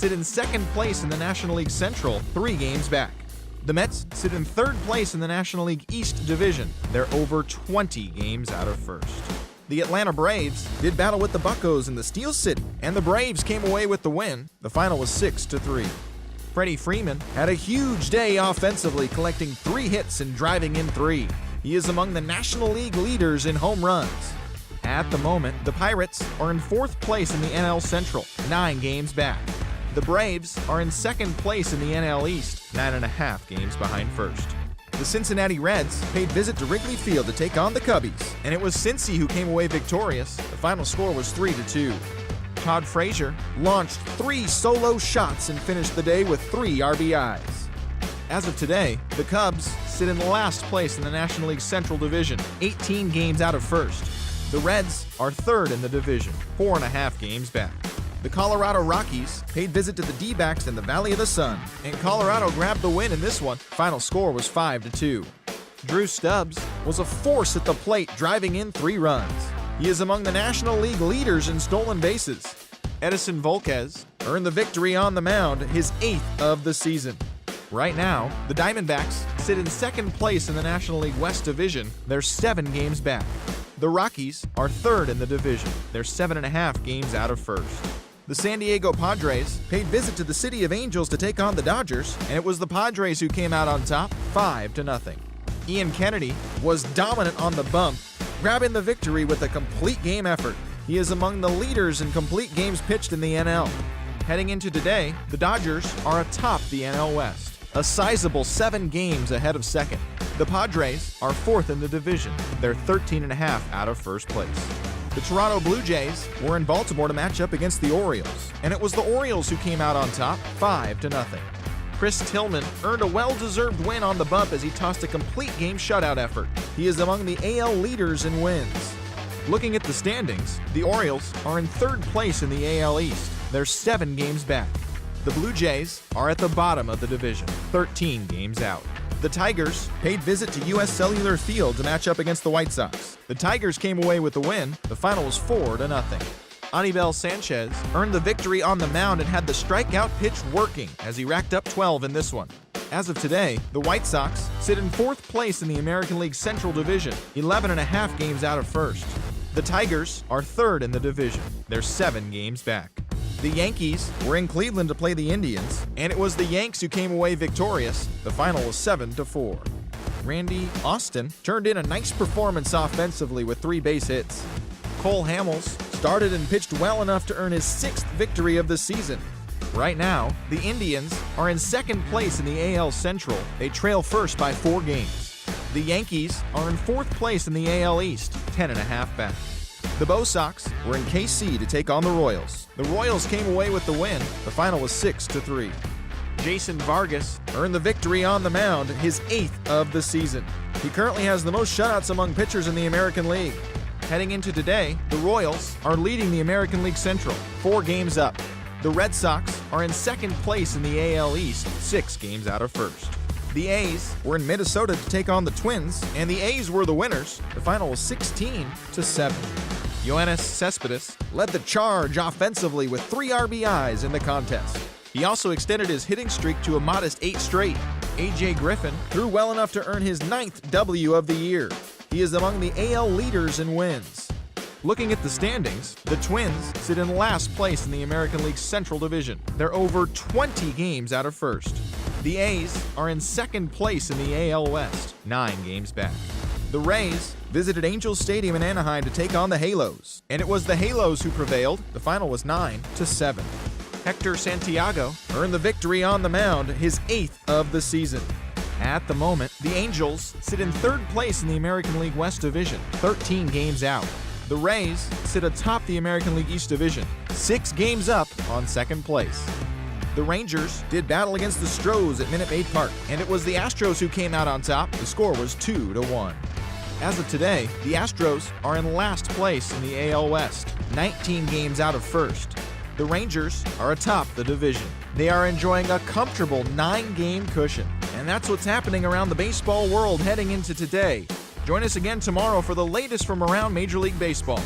sit in second place in the National League Central, 3 games back. The Mets sit in third place in the National League East Division. They're over 20 games out of first. The Atlanta Braves did battle with the Buccos in the Steel City, and the Braves came away with the win. The final was 6-3. Freddie Freeman had a huge day offensively, collecting 3 hits and driving in 3. He is among the National League leaders in home runs. At the moment, the Pirates are in 4th place in the NL Central, 9 games back. The Braves are in 2nd place in the NL East, 9.5 games behind first. The Cincinnati Reds paid visit to Wrigley Field to take on the Cubbies, and it was Cincy who came away victorious. The final score was 3-2. Todd Frazier launched 3 solo shots and finished the day with 3 RBIs. As of today, the Cubs sit in last place in the National League Central Division, 18 games out of first. The Reds are 3rd in the division, 4.5 games back. The Colorado Rockies paid visit to the D-backs in the Valley of the Sun, and Colorado grabbed the win in this one. Final score was 5-2. Drew Stubbs was a force at the plate, driving in 3 runs. He is among the National League leaders in stolen bases. Edison Volquez earned the victory on the mound, his 8th of the season. Right now, the Diamondbacks sit in 2nd place in the National League West Division. They're 7 games back. The Rockies are 3rd in the division. They're 7.5 games out of first. The San Diego Padres paid visit to the City of Angels to take on the Dodgers, and it was the Padres who came out on top, 5-0. Ian Kennedy was dominant on the bump, grabbing the victory with a complete game effort. He is among the leaders in complete games pitched in the NL. Heading into today, the Dodgers are atop the NL West, a sizable 7 games ahead of second. The Padres are 4th in the division. They're 13.5 out of first place. The Toronto Blue Jays were in Baltimore to match up against the Orioles, and it was the Orioles who came out on top, 5-0. Chris Tillman earned a well-deserved win on the bump as he tossed a complete game shutout effort. He is among the AL leaders in wins. Looking at the standings, the Orioles are in 3rd place in the AL East. They're 7 games back. The Blue Jays are at the bottom of the division, 13 games out. The Tigers paid visit to U.S. Cellular Field to match up against the White Sox. The Tigers came away with the win. The final was 4-0. Anibal Sanchez earned the victory on the mound and had the strikeout pitch working as he racked up 12 in this one. As of today, the White Sox sit in 4th place in the American League Central Division, 11.5 games out of first. The Tigers are 3rd in the division. They're 7 games back. The Yankees were in Cleveland to play the Indians, and it was the Yanks who came away victorious. The final was 7-4. Randy Austin turned in a nice performance offensively with 3 base hits. Cole Hamels started and pitched well enough to earn his 6th victory of the season. Right now, the Indians are in 2nd place in the AL Central. They trail first by 4 games. The Yankees are in 4th place in the AL East, 10.5 back. The Bo Sox were in KC to take on the Royals. The Royals came away with the win. The final was 6-3. Jason Vargas earned the victory on the mound, his 8th of the season. He currently has the most shutouts among pitchers in the American League. Heading into today, the Royals are leading the American League Central, 4 games up. The Red Sox are in 2nd place in the AL East, 6 games out of first. The A's were in Minnesota to take on the Twins, and the A's were the winners. The final was 16-7. Yoenis Cespedes led the charge offensively with 3 RBIs in the contest. He also extended his hitting streak to a modest 8 straight. A.J. Griffin threw well enough to earn his 9th W of the year. He is among the AL leaders in wins. Looking at the standings, the Twins sit in last place in the American League Central Division. They're over 20 games out of first. The A's are in 2nd place in the AL West, 9 games back. The Rays visited Angels Stadium in Anaheim to take on the Halos, and it was the Halos who prevailed. The final was 9-7. Hector Santiago earned the victory on the mound, his 8th of the season. At the moment, the Angels sit in 3rd place in the American League West Division, 13 games out. The Rays sit atop the American League East Division, 6 games up on 2nd place. The Rangers did battle against the Stros at Minute Maid Park, and it was the Astros who came out on top. The score was 2-1. As of today, the Astros are in last place in the AL West, 19 games out of first. The Rangers are atop the division. They are enjoying a comfortable 9-game cushion. And that's what's happening around the baseball world heading into today. Join us again tomorrow for the latest from around Major League Baseball.